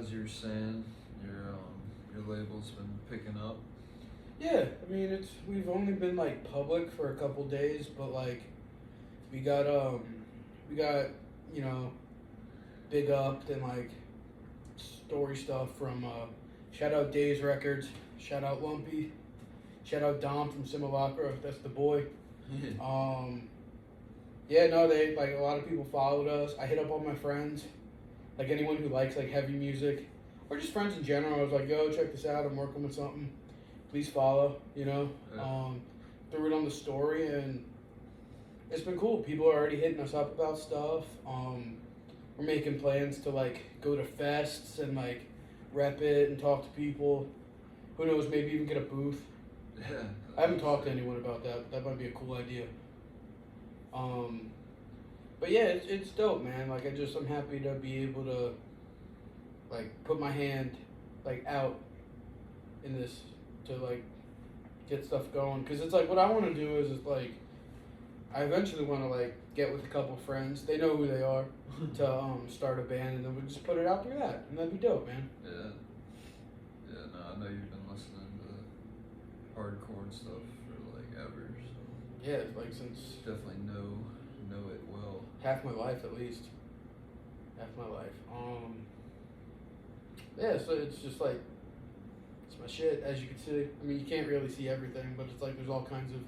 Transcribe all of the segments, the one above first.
as you were saying, your label's been picking up. Yeah, I mean we've only been like public for a couple days, but like we got you know big upped and like story stuff from shout out Days Records, shout out Lumpy, shout out Dom from Simulacra, that's the boy. Yeah, no, they like a lot of people followed us. I hit up all my friends, like anyone who likes like heavy music, or just friends in general. I was like, yo, check this out. I'm working with something. Please follow. You know, Yeah. threw it on the story, and it's been cool. People are already hitting us up about stuff. We're making plans to like go to fests and like rep it and talk to people. Who knows? Maybe even get a booth. Yeah. I haven't talked to anyone about that. That might be a cool idea. But yeah, it's dope, man. Like I'm happy to be able to like put my hand like out in this to like get stuff going. Cause it's like what I want to do is like I eventually want to like get with a couple friends. They know who they are to start a band, and then we just put it out through that, and that'd be dope, man. Yeah. Yeah. No, I know you've been listening to hardcore and stuff for like ever. So Yeah, like since definitely know it well. half my life at least. Half my life. Yeah, so it's just like it's my shit, as you can see. I mean, you can't really see everything, but it's like there's all kinds of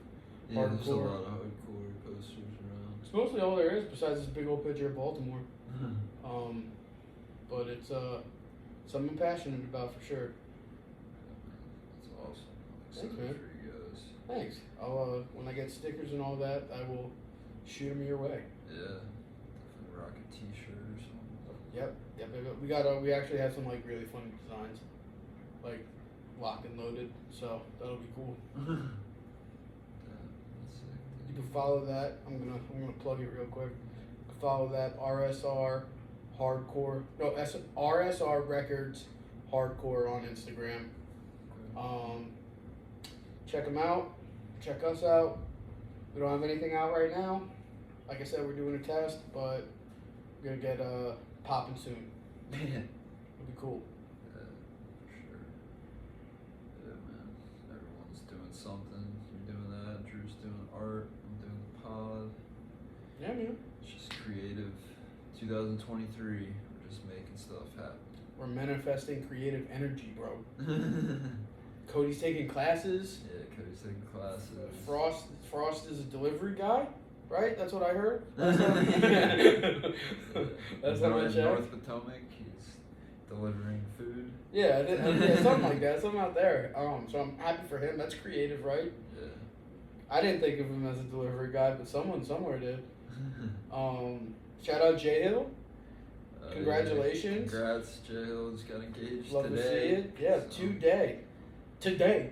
Yeah, there's a hardcore. lot of hardcore posters around. It's mostly all there is besides this big old picture of Baltimore. But it's something I'm passionate about for sure. That's awesome. I'm Thanks, excited man. for you guys. Thanks. I'll when I get stickers and all that, I will shoot them your way. Yeah. Definitely rock a t-shirt or something. Yep. We actually have some like really fun designs, like locked and loaded. So that'll be cool. Yeah, that's sick. You can follow that. I'm gonna plug it real quick. You can follow that RSR Hardcore. No, RSR Records Hardcore on Instagram. Check them out. Check us out. We don't have anything out right now. Like I said, we're doing a test, but we're gonna get popping soon. Yeah. It'll be cool. Yeah, for sure. Yeah, man. Everyone's doing something. You're doing that. Drew's doing art. I'm doing the pod. Yeah, man. It's just creative. 2023. We're just making stuff happen. We're manifesting creative energy, bro. Cody's taking classes. Yeah, Cody's taking classes. Frost is a delivery guy, right? That's what I heard. That's what I in checked. North Potomac. He's delivering food. Yeah, yeah, something like that, something out there. So I'm happy for him. That's creative, right? Yeah. I didn't think of him as a delivery guy, but someone somewhere did. Shout out J Hill. Congratulations. Yeah. Congrats, J Hill just got engaged Love today. to see it. Yeah, so. Today.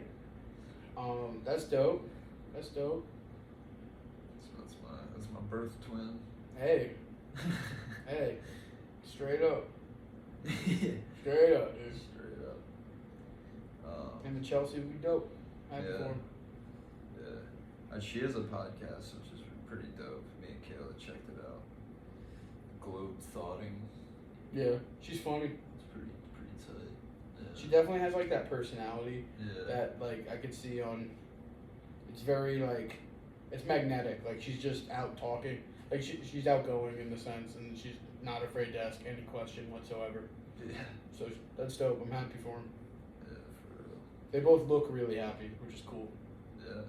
That's dope. That's dope. That's my birth twin. Hey, hey, straight up, Yeah. straight up, dude. Straight up. And the Chelsea would be dope. Happy Yeah. for him. Yeah. She has a podcast, which is pretty dope. Me and Kayla checked it out. Globe Thoughting. Yeah, she's funny. It's pretty tight. Yeah. She definitely has like that personality Yeah. that like I could see on. It's very like, it's magnetic. Like she's just out talking. Like she's outgoing in the sense, and she's not afraid to ask any question whatsoever. Yeah. So that's dope. I'm happy for them. Yeah, for real. They both look really happy, which is cool. Yeah.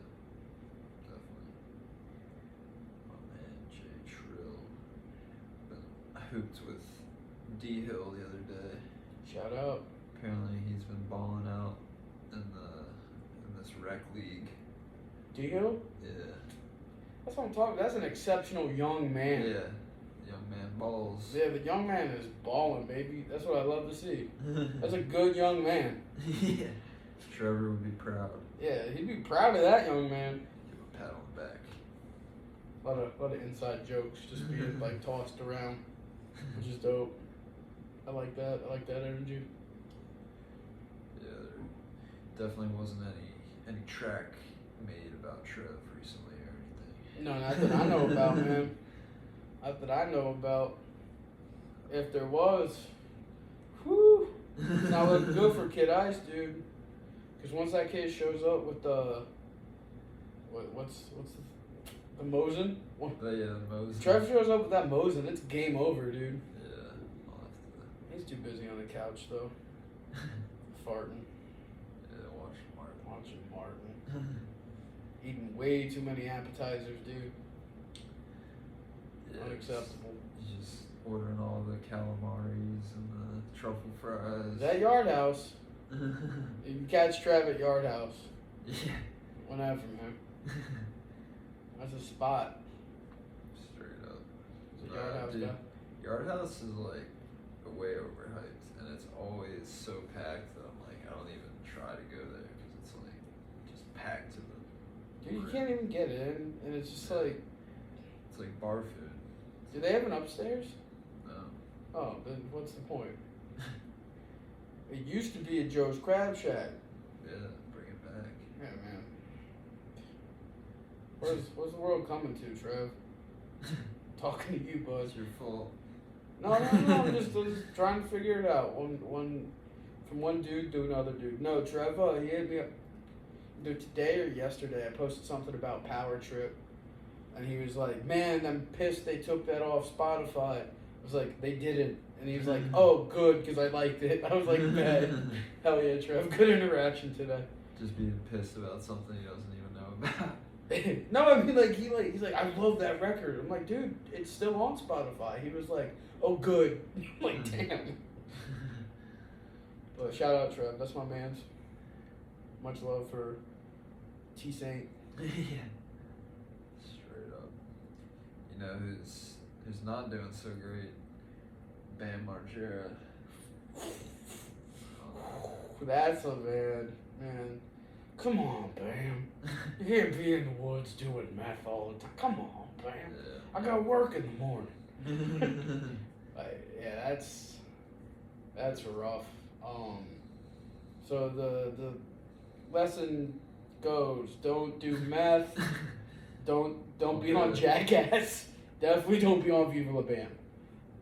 Definitely. My man, Jay Trill. I hooped with D Hill the other day. Shout out. Apparently he's been balling out in this rec league. D Hill? Yeah. That's what I'm talking. That's an exceptional young man. Yeah. Young man balls. Yeah, the young man is balling, baby. That's what I love to see. That's a good young man. Yeah. Trevor would be proud. Yeah, he'd be proud of that young man. Give a pat on the back. A lot of inside jokes just being like tossed around, which is dope. I like that. I like that energy. Yeah, there definitely wasn't any track made about Trev recently or anything. No, not that I know about, man. Not that I know about. If there was, whew, not looking good for Kid Ice, dude. Because once that kid shows up with the what's the Mosin? But yeah, Moses. Trev shows up with that Mosin, it's game over, dude. Yeah, I'll have He's too busy on the couch though, to. farting, Yeah, watch Martin. watching Martin, eating way too many appetizers, dude. Yeah, Unacceptable. He's just ordering all the calamaris and the truffle fries. Is that Yard House? You can catch Trev at Yard House. Yeah. One out from him. That's a spot. Straight up. The Yard House Dude, guy. Yard House is like way overhyped, and it's always so packed that I'm like, I don't even try to go there because it's like just packed to the. Dude, you brim. can't even get in, and it's just like, It's like bar food. do they have an upstairs? No. Oh, then what's the point? It used to be a Joe's Crab Shack. Yeah, bring it back. Yeah, man. Where's the world coming to, Trev? Talking to you, bud. It's your fault. No, I'm just trying to figure it out. From one dude to another dude. No, Trev, he hit me up. Dude, today or yesterday, I posted something about Power Trip, and he was like, "Man, I'm pissed they took that off Spotify." I was like, "They didn't," and he was like, "Oh, good, because I liked it." I was like, "Man, hell yeah, Trev, good interaction today." Just being pissed about something he doesn't even know about. No, I mean he's like, "I love that record." I'm like, "Dude, it's still on Spotify." He was like, "Oh, good." I'm like, "Damn." But shout out Trev, that's my man's. Much love for T Saint. Yeah. Straight up. You know who's not doing so great? Bam Margera. That's a man. Come on, Bam. You can't be in the woods doing meth all the time. Come on, Bam. Yeah. I got work in the morning. Yeah, that's rough. So the lesson goes: don't do meth. Don't be on Jackass. Definitely don't be on Viva La Bam.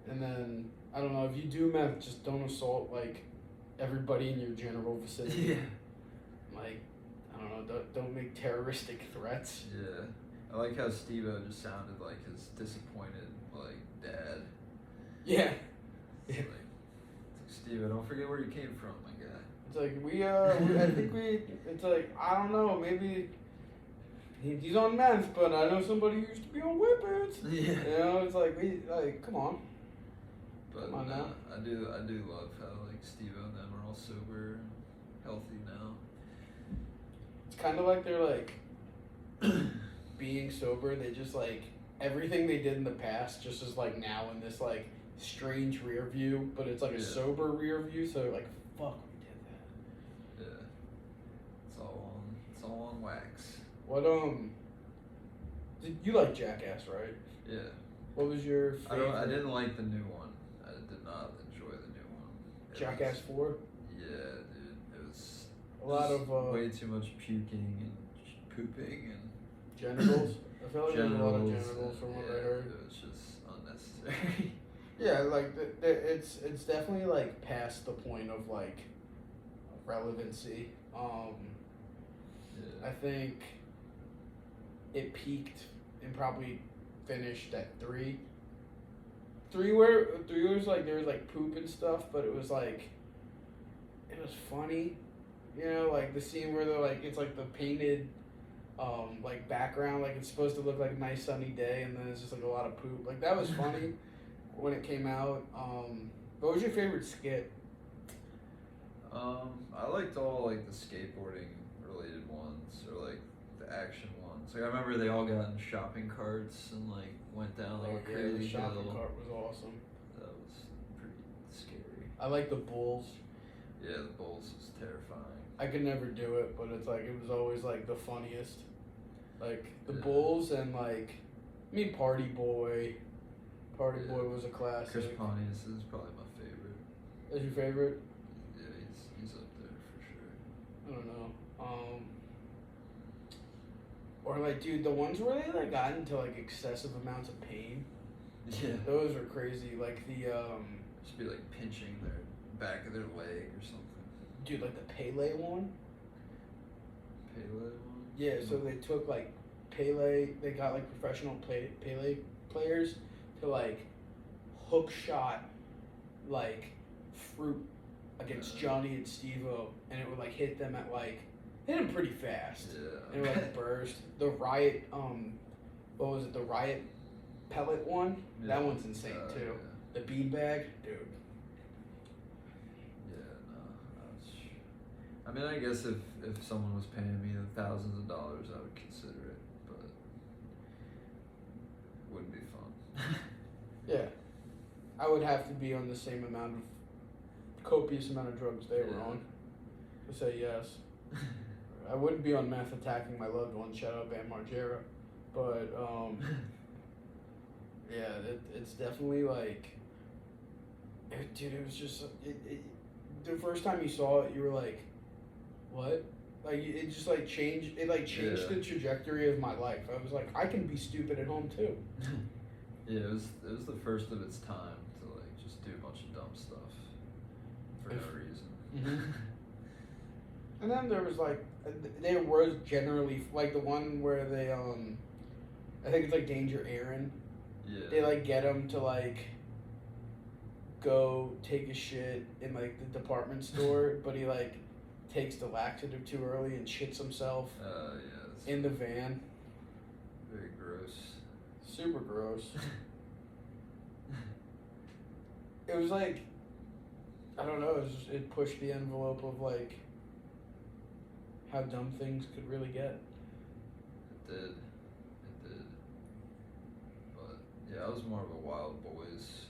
And then I don't know, if you do meth, just don't assault like everybody in your general vicinity. Yeah. Like, I don't know, don't make terroristic threats. Yeah. I like how Steve-O just sounded like his disappointed like dad. Yeah. It's like Steve-O, don't forget where you came from, my guy. It's like it's like, I don't know, maybe he's on meth, but I know somebody who used to be on whippets. Yeah. You know, it's like, come on. But Come on no, now. I do love how like Steve-O and them are all sober and healthy now. It's kind of like they're like being sober. They just like everything they did in the past just is like now in this like strange rear view, but it's like a sober rear view. So they're like, fuck, we did that. Yeah. It's all on wax. What you like Jackass, right? Yeah. What was your favorite? I didn't like the new one. I did not enjoy the new one. Jackass 4? Yeah, dude. It was A lot of way too much puking and pooping and genitals. I feel like there's a lot of genitals, genitals from what I yeah, heard. It was just unnecessary. Yeah, like it's definitely like past the point of like relevancy. Yeah. I think it peaked and probably finished at 3. 3 was like there was like poop and stuff, but it was like it was funny, you know, like the scene where they're like it's like the painted like background, like it's supposed to look like a nice sunny day, and then it's just like a lot of poop. Like that was funny when it came out. What was your favorite skit? I liked all like the skateboarding related ones or like the action ones. Like I remember they all got in shopping carts and like went down like a Yeah, crazy the shopping hill. cart was awesome. That was pretty scary. I like the bulls. Yeah, the bulls was terrifying. I could never do it, but it's like it was always like the funniest. Like the Yeah. bulls and like, I mean, Party Boy. Party Yeah. Boy was a classic. Chris Pontius is probably my favorite. Is your favorite? Yeah, he's up there for sure. I don't know. Or like, dude, the ones where they like got into like excessive amounts of pain. Yeah. Those were crazy. Like the Just be like pinching their back of their leg or something. Dude, like the Pele one. Pele one. Yeah, so they took like Pele. They got like professional Pele players to like hook shot like fruit against Johnny and Steve-O, and it would like hit them at like hit them pretty fast. Yeah. And it would like burst. The Riot, what was it? The Riot pellet one. Yeah. That one's insane too. Yeah. The beanbag, dude. Yeah, no. I mean, I guess if someone was paying me the thousands of dollars, I would consider it, but it wouldn't be fun. Yeah. I would have to be on the same amount of copious amount of drugs they were on to say yes. I wouldn't be on meth attacking my loved one. Shout out Bam Margera. But yeah, it's definitely like, dude. It was just the first time you saw it, you were like, what? Like it just like changed. It like changed the trajectory of my life. I was like, I can be stupid at home too. Yeah, it was the first of its time to like just do a bunch of dumb stuff for no reason. Mm-hmm. And then there was like, there was generally like the one where they I think it's like Danger Aaron. Yeah. They like get him to like go take a shit in like the department store, but he like takes the laxative too early and shits himself Yeah. in the van. Very gross. Super gross. It was like, I don't know, it pushed the envelope of like how dumb things could really get. It did. But yeah, I was more of a Wild Boys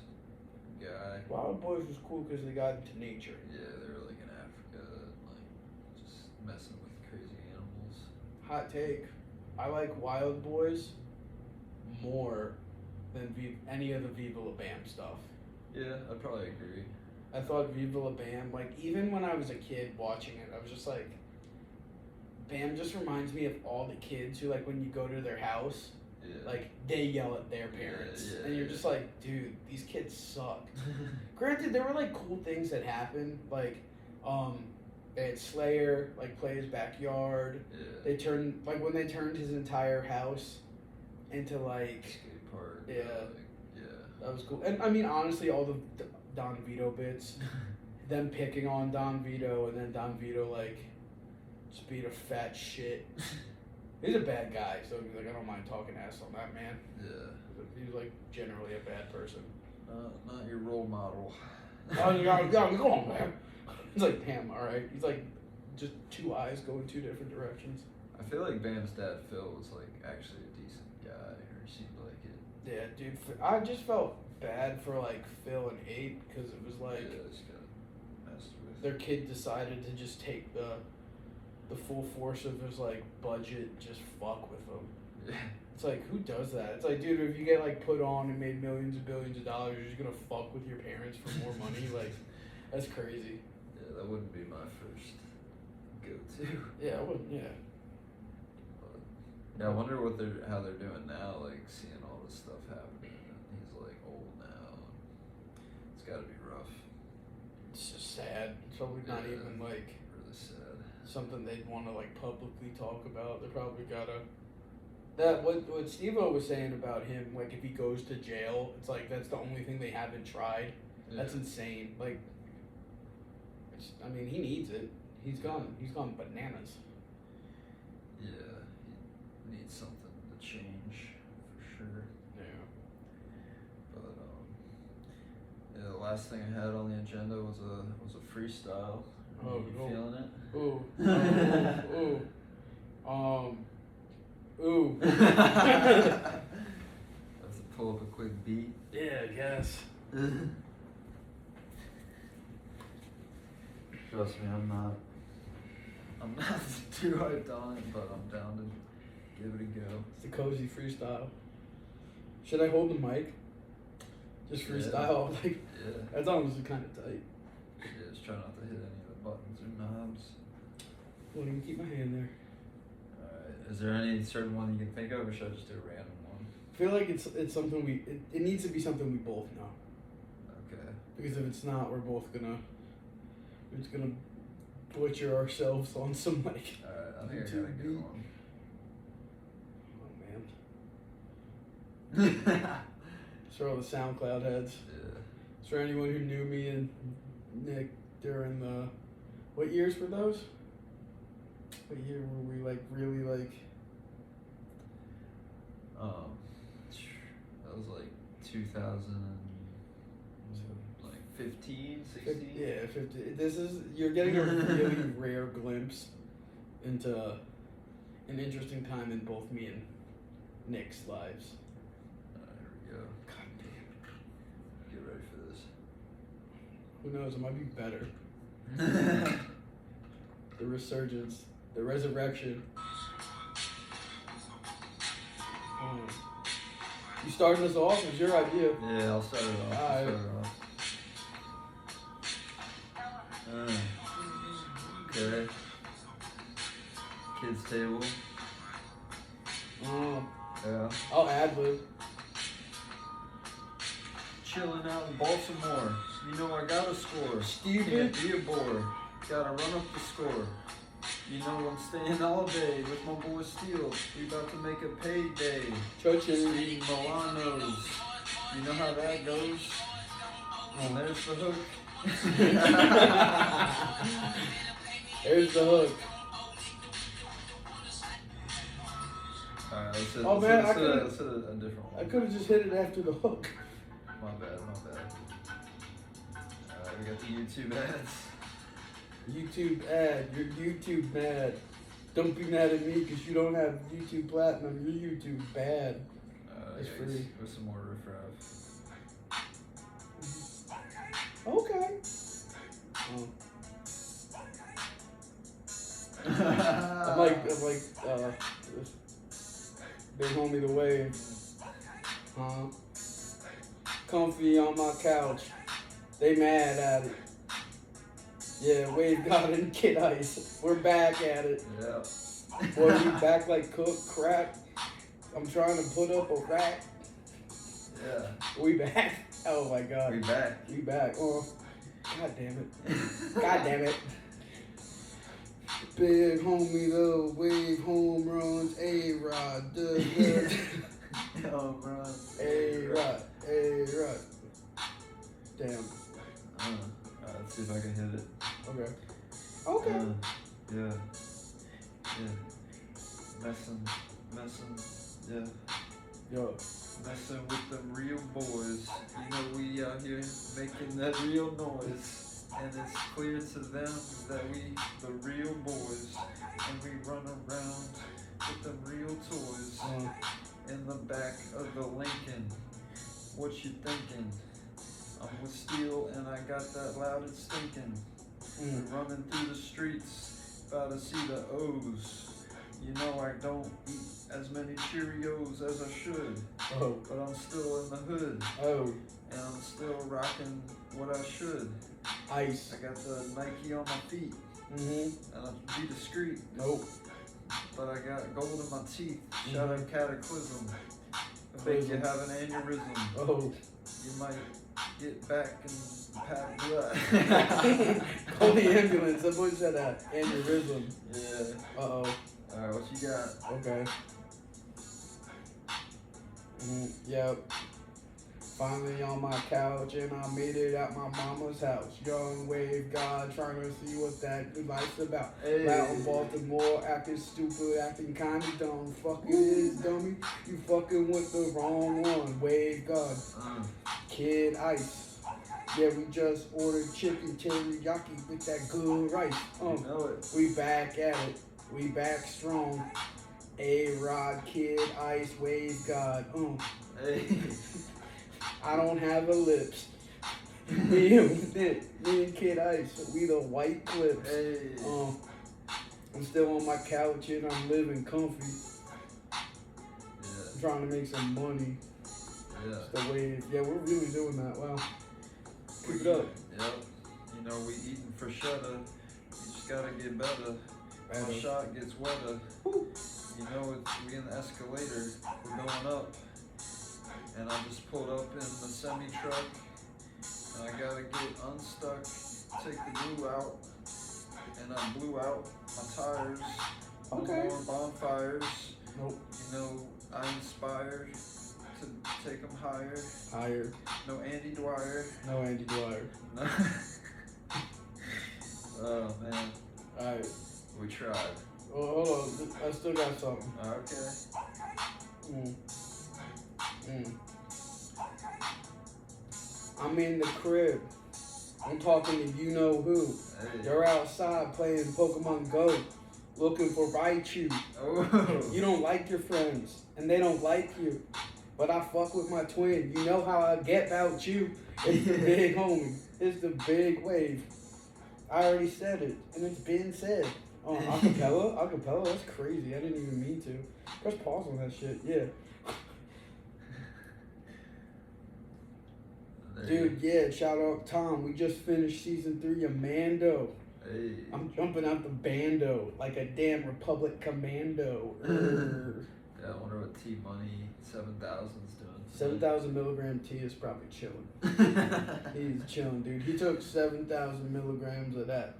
guy. Wild Boys was cool because they got into nature. Yeah, they were like in Africa, like just messing with crazy animals. Hot take. I like Wild Boys more than any of the Viva La Bam stuff. Yeah, I'd probably agree. I thought Viva La Bam, like even when I was a kid watching it, I was just like, Bam just reminds me of all the kids who like when you go to their house, like they yell at their parents, and you're just like, dude, these kids suck. Granted, there were like cool things that happened, like they had Slayer like play his backyard. Yeah. They turned like when they turned his entire house into like skate park. Yeah. Yeah. That was cool. And I mean, honestly, all the Don Vito bits, them picking on Don Vito, and then Don Vito like just being a fat shit. He's a bad guy, so like I don't mind talking ass on that man. Yeah. He was like generally a bad person. Not your role model. Oh, you gotta go on, man. He's like, damn, all right. He's like, just two eyes go in two different directions. I feel like Bam's dad Phil was like actually a decent guy, or seemed like it. Yeah, dude. I just felt bad for like Phil and Abe because it was like just got messed with. their kid decided to just take the full force of his like budget, just fuck with them. Yeah. It's like, who does that? It's like, dude, if you get like put on and made millions and billions of dollars, you're just gonna fuck with your parents for more money. Like, that's crazy. Yeah, that wouldn't be my first go-to. Yeah, I wouldn't. Yeah. But, yeah, I wonder how they're doing now. Like seeing all this stuff happening, and he's like old now. It's got to be rough. It's just sad. It's probably not even like really sad. Something they'd want to like publicly talk about. They probably gotta. That what Steve-O was saying about him, like if he goes to jail, it's like that's the only thing they haven't tried. Yeah. That's insane. Like, I mean, he needs it. He's gone bananas. Yeah, he needs something to change for sure. Yeah. But yeah, the last thing I had on the agenda was a freestyle. Oh, you feeling it? Ooh. Ooh. Let's pull up a quick beat. Yeah, I guess. Trust me, I'm not too hyped on it, but I'm down to give it a go. It's the cozy freestyle. Should I hold the mic? Just freestyle? Like, yeah. That's honestly kind of tight. Yeah, just try not to hit any of the buttons or knobs. Won't even keep my hand there. Alright, is there any certain one you can think of, or should I just do a random one? I feel like it's something it needs to be something we both know. Okay. Because if it's not, we're both gonna We're just gonna butcher ourselves on some like. Alright, I think I got a YouTube good beat. one. Oh man. For all the SoundCloud heads. Yeah. For anyone who knew me and Nick during the, what years were those? What year were we like really like? That was like 2000 like 15, 16? Yeah, 50. This is, you're getting a really rare glimpse into an interesting time in both me and Nick's lives. Here we go. God damn. Get ready for this. Who knows? It might be better. The resurgence, the resurrection. You starting us off? It was your idea. Yeah, I'll start it off. Alright. Okay. Kids table. Yeah. I'll ad-lib. Chilling out in Baltimore. You know I gotta score. Steve. Can't be a bore. Gotta run up the score. You know I'm staying all day with my boy Steele. We about to make a payday. Churches. Eating Milanos. You know how that goes. And there's the hook. There's the hook. Alright, let's hit, Oh, let's man, hit, I let's hit a different one. I could have just hit it after the hook. My bad. Alright, we got the YouTube ads. YouTube ad. You're YouTube mad. Don't be mad at me because you don't have YouTube Platinum. Your YouTube bad. It's free. With some more riffraff. Okay. I'm like, big homie the wave. Comfy on my couch. They mad at it. Yeah, Wave God and Kid Ice. We're back at it. Yeah. Boy, we back like cook crack. I'm trying to put up a rack. Yeah. We back. Oh my God. We back. We back. Oh, God damn it. God damn it. Big homie the wave home runs. A-Rod. Home run. A-Rod. A-Rod. Damn. Let's see if I can hit it. Okay. Okay. Yeah. Messing. Yeah. Yo. Messing with them real boys. You know we out here making that real noise. And it's clear to them that we the real boys. And we run around with them real toys. In the back of the Lincoln. What you thinking? I'm with Steele and I got that loud and stinking. We're running through the streets, about to see the O's. You know I don't eat as many Cheerios as I should. Oh. But I'm still in the hood. Oh. And I'm still rocking what I should. Ice. I got the Nike on my feet. And I be discreet. Nope. But I got gold in my teeth. Shout out Cataclysm. It make you have an aneurysm. Oh. You might get back and pack blood. Call the ambulance. That boy said that. Aneurysm. Yeah. Uh-oh. Alright, what you got? Okay. Yep. Finally on my couch and I made it at my mama's house. Young Wave God trying to see what that good life's about. Hey. Out in Baltimore, acting stupid, acting kinda dumb. Fucking is dummy. You fucking with the wrong one. Wave God. Kid Ice. Yeah, we just ordered chicken teriyaki with that good rice. You know it. We back at it. We back strong. A-Rod, Kid Ice, Wave God. Hey. I don't have a lips. Me and Kid Ice, we the white clips. Hey. I'm still on my couch and I'm living comfy. Yeah. I'm trying to make some money. Yeah. It's the wave. Yeah, we're really doing that. Wow. Keep it up. Yep. You know we eating for cheddar. You just gotta get better. My shot gets wetter. Woo. You know we in the escalator. We're going up. And I just pulled up in the semi truck. And I gotta get unstuck. take the glue out, and I blew out my tires. Okay. No more bonfires. Nope. You know, I inspired to take them higher. Higher. No Andy Dwyer. No Andy Dwyer. No. Oh man. Alright. We tried. Oh, hold on. I still got something. Okay. I'm in the crib. I'm talking to you know who. Hey. You're outside playing Pokemon Go, looking for Raichu. Oh. You don't like your friends, and they don't like you. But I fuck with my twin. You know how I get about you. It's the big homie. It's the big wave. I already said it, and it's been said. Oh, acapella? That's crazy. I didn't even mean to. Press pause on that shit. Yeah. Dude, yeah, shout out Tom. We just finished season 3 of Mando. Hey. I'm jumping out the bando like a damn Republic commando. Yeah, I wonder what T Money 7000's doing. 7,000 milligram tea is probably chilling. He's chilling, dude. He took 7,000 milligrams of that.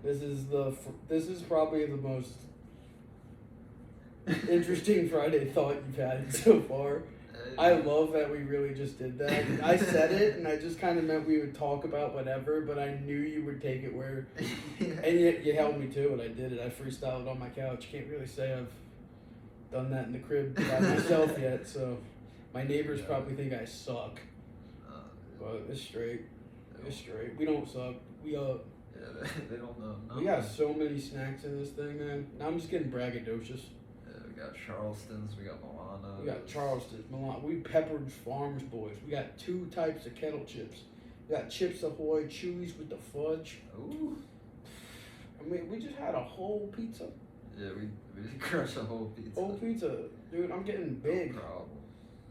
This is probably the most interesting Friday thought you've had so far. I love that we really just did that. I said it, and I just kind of meant we would talk about whatever, but I knew you would take it where... And yet you held me to it. I did it. I freestyled on my couch. Can't really say I've done that in the crib by myself yet, so... My neighbors probably think I suck. But it's straight. It's straight. We don't suck. We Yeah, they don't know. We got so many snacks in this thing, man. Now I'm just getting braggadocious. Yeah, we got Charleston's, we got Milano. We got Charleston's, Milan. We Pepperidge Farms boys. We got 2 types of kettle chips. We got Chips Ahoy, Chewies with the fudge. Ooh. I mean, we just had a whole pizza. Yeah, we crushed a whole pizza. Whole pizza. Dude, I'm getting big. No problem.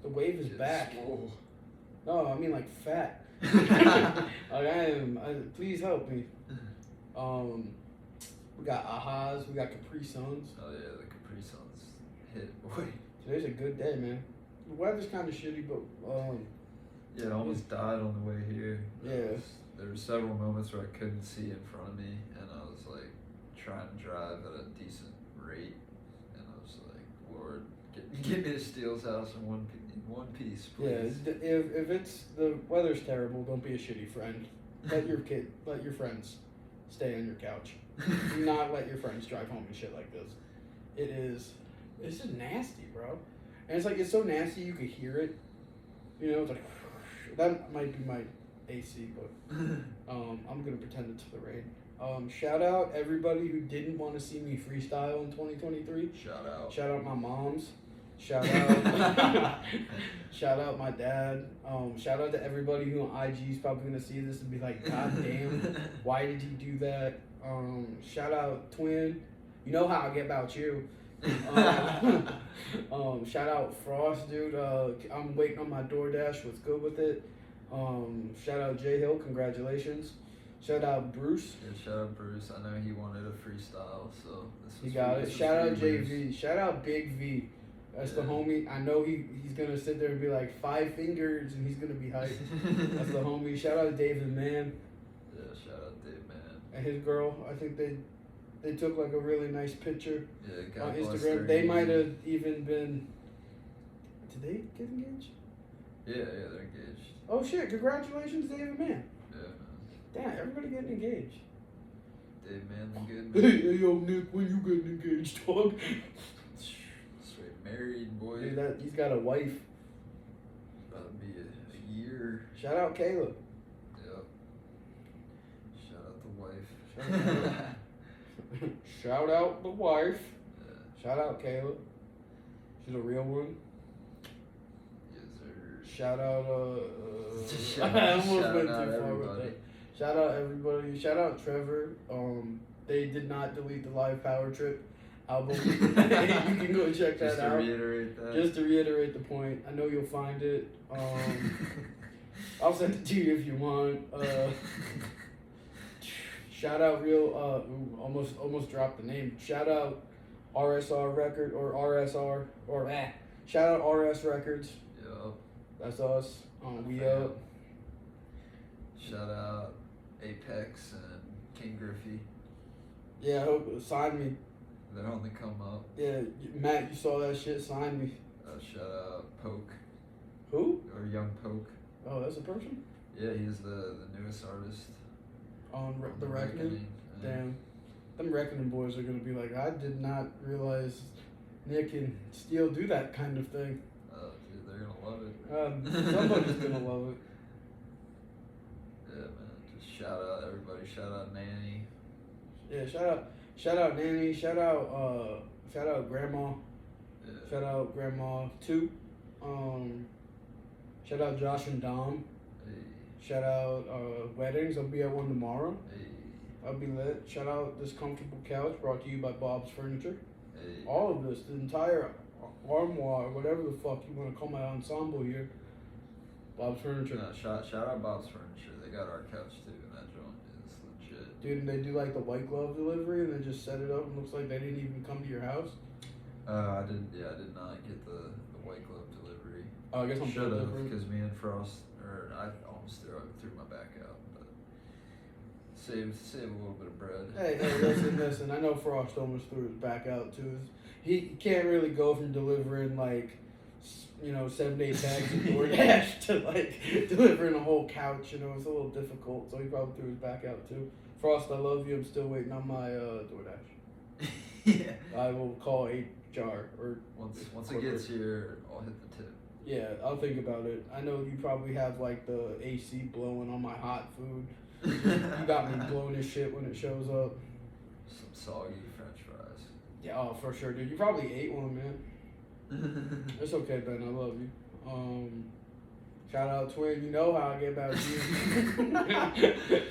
The wave is back. Swole. No, I mean like fat. Like I am. Please help me. We got Ahas. We got Capri Suns. Oh yeah, the Capri Suns hit, boy. Today's a good day, man. The weather's kind of shitty, but yeah, it almost died on the way here. Yeah. There were several moments where I couldn't see in front of me, and I was like trying to drive at a decent rate, and I was like, Lord, get me to Steele's house in one piece, please. Yeah, if it's the weather's terrible, don't be a shitty friend. Let your friends stay on your couch. Do not let your friends drive home and shit like this. It's just nasty, bro. And it's so nasty you could hear it. You know, it's like, that might be my AC, but I'm gonna pretend it's the rain. Shout out everybody who didn't want to see me freestyle in 2023. Shout out. Shout out my moms. Shout out, shout out my dad. Shout out to everybody who on IG is probably gonna see this and be like, God damn, why did he do that? Shout out Twin. You know how I get about you. Shout out Frost, dude. I'm waiting on my DoorDash. What's good with it? Shout out J Hill. Congratulations. Shout out Bruce. Yeah, shout out Bruce. I know he wanted a freestyle, so this was He got it. Shout out Bruce. JV. Shout out Big V. That's the homie. I know he's gonna sit there and be like 5 fingers, and he's gonna be hyped. That's the homie. Shout out David Mann. Yeah, shout out Dave Mann. And his girl. I think they took like a really nice picture Yeah, on God bless Instagram. their They union. might have even been. Did they get engaged? Yeah, they're engaged. Oh shit! Congratulations, David Mann. Yeah, man. Damn, everybody getting engaged. Dave Mann, the good Hey, man. yo, Nick, when you getting engaged, dog? Straight married, boy. Dude, he's got a wife. About to be a year. Shout out Caleb. Yep. Shout out the wife. Shout out the wife. Yeah. Shout out Caleb. She's a real one. Yes, sir. Shout out Shout I almost went too out far with everybody. that. Shout out everybody. Shout out Trevor. They did not delete the Live Power Trip album. You can go check that Just to out. reiterate that. Just to reiterate the point, I know you'll find it. I'll send it to you if you want. Shout out almost dropped the name. Shout out RSR Record or RSR or shout out RS Records. Yup. That's us. We up. Shout out Apex and King Griffey. Yeah, I hope sign me. They're on the come up. Yeah, Matt, you saw that shit. Sign me. Shout out Poke. Who? Or Young Poke. Oh, that's a person. Yeah, he's the newest artist. On the Reckoning. Yeah. Damn, them Reckoning boys are gonna be like, I did not realize Nick and Steele do that kind of thing. Dude, they're gonna love it. Somebody's gonna love it. Yeah, man. Just shout out everybody. Shout out Nanny. Yeah, shout out Nanny. Shout out Grandma. Yeah. Shout out Grandma too. Shout out Josh and Dom. Hey. Shout out Weddings. I'll be at one tomorrow. Hey. I'll be lit. Shout out This Comfortable Couch, brought to you by Bob's Furniture. Hey. All of this, the entire armoire, whatever the fuck you want to call my ensemble here. Bob's Furniture. No, shout out Bob's Furniture. They got our couch too, and that joint is legit. Dude, and they do like the white glove delivery, and they just set it up and looks like they didn't even come to your house. I did not get the white glove delivery. Oh, I guess I'm should have, different. because me and Frost, I almost threw my back out, but save a little bit of bread. Hey, listen. I know Frost almost threw his back out too. He can't really go from delivering like, 7 to 8 bags of DoorDash to like delivering a whole couch. It's a little difficult, so he probably threw his back out too. Frost, I love you. I'm still waiting on my DoorDash. Yeah. I will call HR or once it gets here, I'll hit the tip. Yeah, I'll think about it. I know you probably have like the AC blowing on my hot food. You got me blowing as shit when it shows up. Some soggy French fries. Yeah, oh, for sure, dude. You probably ate one, man. It's okay, Ben. I love you. Shout out Twin. You know how I get about you.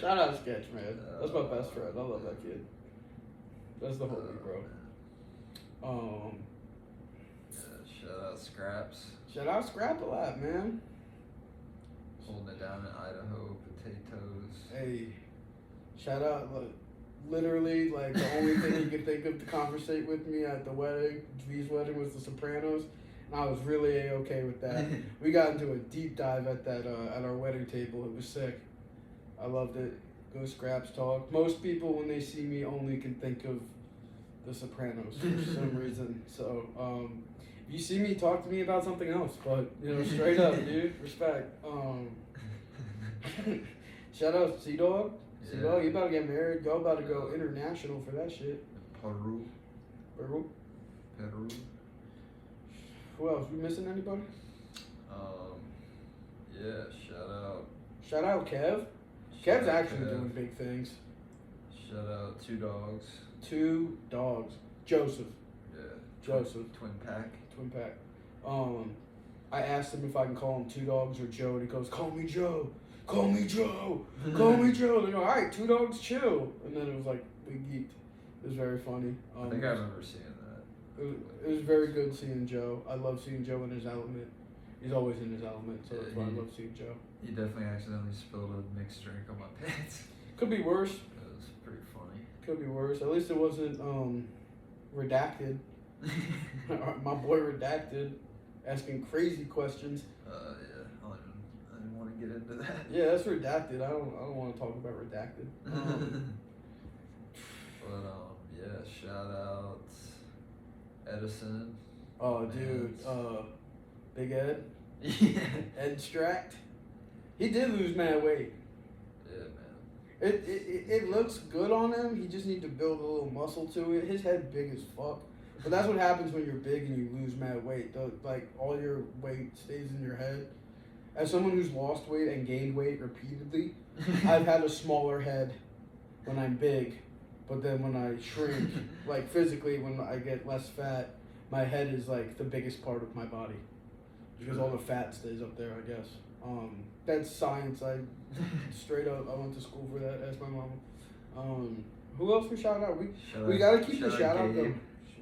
Shout out Sketch, man. That's my best friend. I love that kid. That's the homie, bro. Shout out Scraps. Shout out Scrap a lot, man. Holding it down in Idaho, potatoes. Hey, shout out, literally, like, the only thing you could think of to conversate with me at the wedding, V's wedding, was The Sopranos, and I was really A-okay with that. We got into a deep dive at that, at our wedding table. It was sick. I loved it. Go Scraps talk. Most people, when they see me, only can think of The Sopranos for some reason. So, if you see me, talk to me about something else. But, straight up, dude. Respect. Shout out Sea-Dog. Yeah. Sea-Dog, you about to get married. Y'all about to go international for that shit. Peru. Who else? We missing anybody? Yeah, Shout out Kev. Kev's actually doing big things. Shout out 2 dogs. 2 dogs. Joseph. Yeah. Joseph. Twin pack. I asked him if I can call him 2 dogs or Joe, and he goes, "Call me Joe. Call me Joe. Call me Joe." They go, "All right, 2 dogs, chill." And then it was like, we geeked. It was very funny. I think I remember seeing that. It was very good seeing Joe. I love seeing Joe in his element. He's always in his element, so that's why I love seeing Joe. He definitely accidentally spilled a mixed drink on my pants. Could be worse. It was pretty funny. Could be worse. At least it wasn't redacted. My boy Redacted asking crazy questions. Yeah, I didn't want to get into that. Yeah, that's Redacted. I don't want to talk about Redacted. Yeah, shout out Edison. Oh, dude, Big Ed. Yeah. Ed Stract. He did lose mad weight. Yeah, man. It looks good on him. He just needs to build a little muscle to it. His head big as fuck. But that's what happens when you're big and you lose mad weight. Like, all your weight stays in your head. As someone who's lost weight and gained weight repeatedly, I've had a smaller head when I'm big. But then when I shrink, like physically, when I get less fat, my head is like the biggest part of my body. Because all the fat stays up there, I guess. That's science. Straight up, I went to school for that. Ask my mama. Who else we shout out? We gotta keep the shout out though.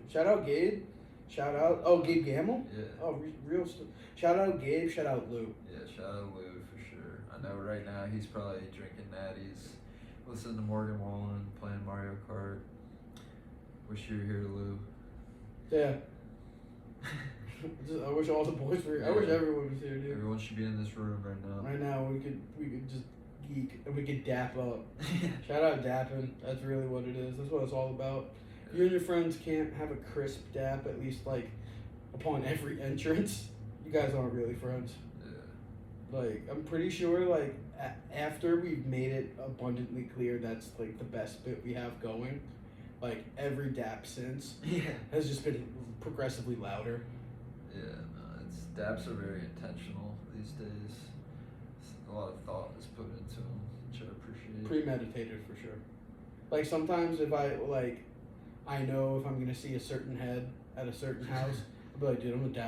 Shout out Gabe. Shout out Gabe Gamble. Yeah. Oh, real stuff. Shout out Gabe. Shout out Lou. Yeah, shout out Lou for sure. I know right now he's probably drinking natties, listening to Morgan Wallen, playing Mario Kart. Wish you were here, Lou. Yeah. I wish all the boys were here. I wish everyone was here, dude. Everyone should be in this room right now. Right now, we could just peak and we could dap up. Shout out dapping. That's really what it is. That's what it's all about. If you and your friends can't have a crisp dap, at least like upon every entrance, you guys aren't really friends. Yeah. Like, I'm pretty sure, like, after we've made it abundantly clear that's, like, the best bit we have going, like, every dap since has just been progressively louder. Yeah, no, daps are very intentional these days. A lot of thought is put into them, which I appreciate. Premeditated, for sure. Like, sometimes if I know if I'm going to see a certain head at a certain house, I'll be like, dude, I'm going to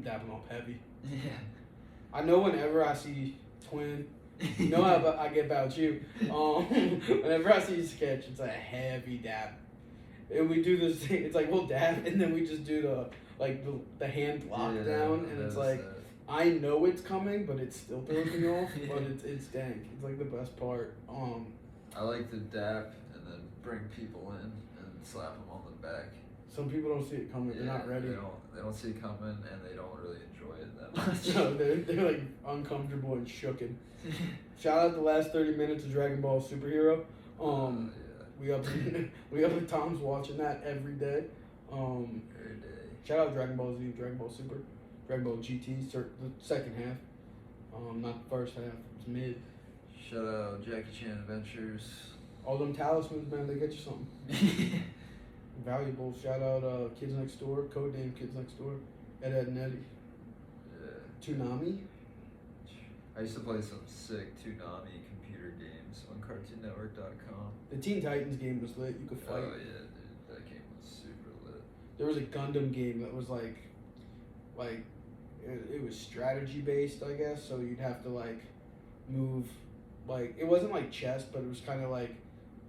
dap them up heavy. Yeah. I know whenever I see Twin, you know how I get about you. Whenever I see a sketch, it's a heavy dab. And we do this thing, it's like we'll dab and then we just do the hand lockdown, and it's like, I know it's coming, but it still throws me off, but it's dank. It's like the best part. I like to dap and then bring people in and slap them on the back. Some people don't see it coming, they're not ready. They don't see it coming and they don't really enjoy it that much. No, they're like uncomfortable and shooken. Shout out the last 30 minutes of Dragon Ball Superhero. We up at Tom's watching that every day. Every day. Shout out Dragon Ball Z, Dragon Ball Super, Dragon Ball GT, the second half. Not the first half, it's mid. Shout out Jackie Chan Adventures. All them talismans, man, they get you something. Valuable. Shout out Kids Next Door, codename Kids Next Door, Ed and Eddie. Yeah. Toonami. I used to play some sick Toonami computer games on CartoonNetwork.com. The Teen Titans game was lit. You could fight. Oh yeah, dude, that game was super lit. There was a Gundam game that was like it was strategy based, I guess. So you'd have to like move, like it wasn't like chess, but it was kind of like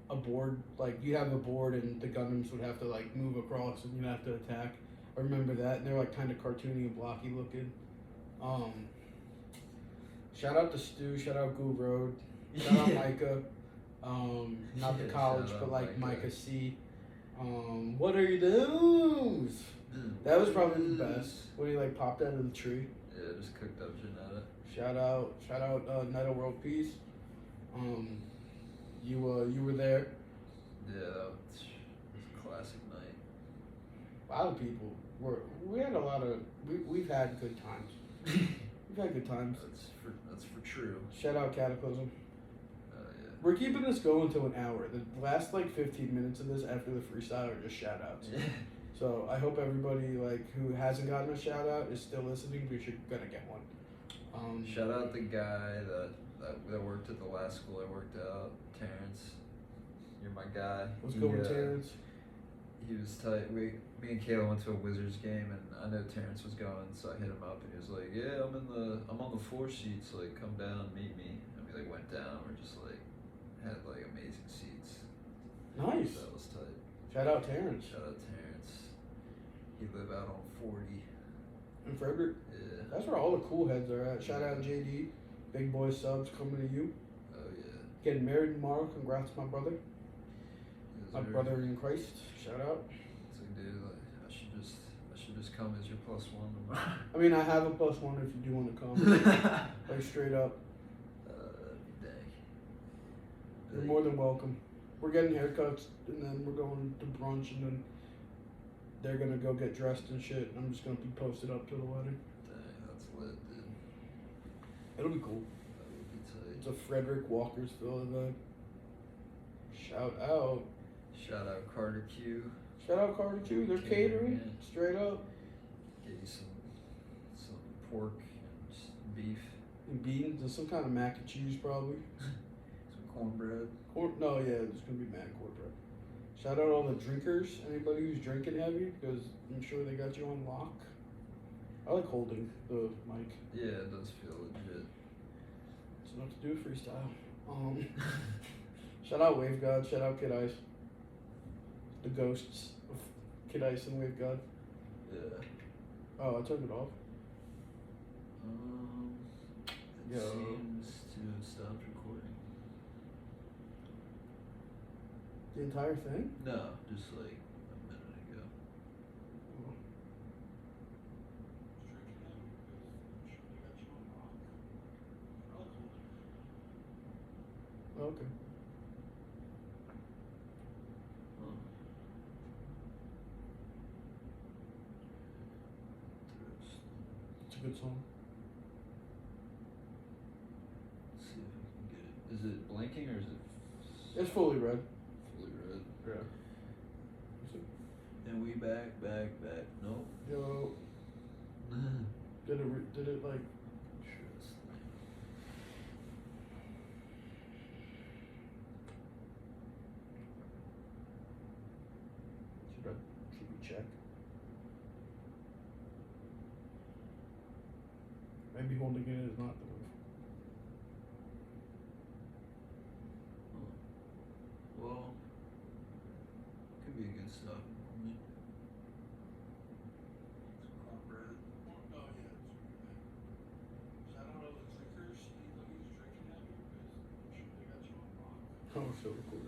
a board. Like you have a board, and the Gundams would have to like move across, and you'd have to attack. I remember that, and they're like kind of cartoony and blocky looking. Shout out to Stu. Shout out Goo Road. Shout out Micah. Not the college, but like Micah C. What are you doing? That was probably the best. When he like popped out of the tree. Yeah, just cooked up Janetta. Shout out Night of World Peace. You were there. Yeah, that was a classic night. A lot of people we had a lot of we've had good times. We've had good times. That's for true. Shout out Cataclysm. Yeah. We're keeping this going till an hour. The last like 15 minutes of this after the freestyle are just shout outs. Yeah. So I hope everybody like who hasn't gotten a shout out is still listening. We should gonna get one. Shout out the guy that worked at the last school I worked at, Terrence. You're my guy. Let's go with Terrence. He was tight. Me and Kayla went to a Wizards game, and I know Terrence was going, so I hit him up, and he was like, "Yeah, I'm on the 4 seats. Like, come down, meet me." And we like went down. We're just like had like amazing seats. Nice. That was tight. Shout out Terrence. Shout out Terrence. He lived out on 40. In Frederick. Yeah. That's where all the cool heads are at. Shout out JD. Big boy subs coming to you. Oh yeah. Getting married tomorrow. Congrats, my brother. My brother in Christ. Shout out. It's like, dude, like, I should just come as your +1 tomorrow. I mean, I have a +1 if you do want to come. Like straight up. Dang. You're more than welcome. We're getting haircuts, and then we're going to brunch, and then they're gonna go get dressed and shit. I'm just gonna be posted up to the wedding. Dang, that's lit, dude. It'll be cool. That would be tight. It's a Frederick Walkersville event. Shout out. Shout out Carter Q. Shout out Carter too. They're catering. Straight up. Get you some pork and some beef. And beans and some kind of mac and cheese probably. Some cornbread. No, yeah, there's gonna be mad cornbread. Shout out all the drinkers. Anybody who's drinking heavy, because I'm sure they got you on lock. I like holding the mic. Yeah, it does feel legit. It's enough to do with freestyle. Shout out Wave God. Shout out Kid Ice. The ghosts of Kid Ice and Wave God. Yeah. Oh, I turned it off. It seems to have stopped recording. The entire thing? No, just like a minute ago. good song. Let's see if I can get it. Is it blinking or is it It's fully red. fully red? Yeah. And we back. Nope. Yo. Did it like? Should we check? Maybe holding it is not the move. Well, could be a good stop. Oh, we're still recording.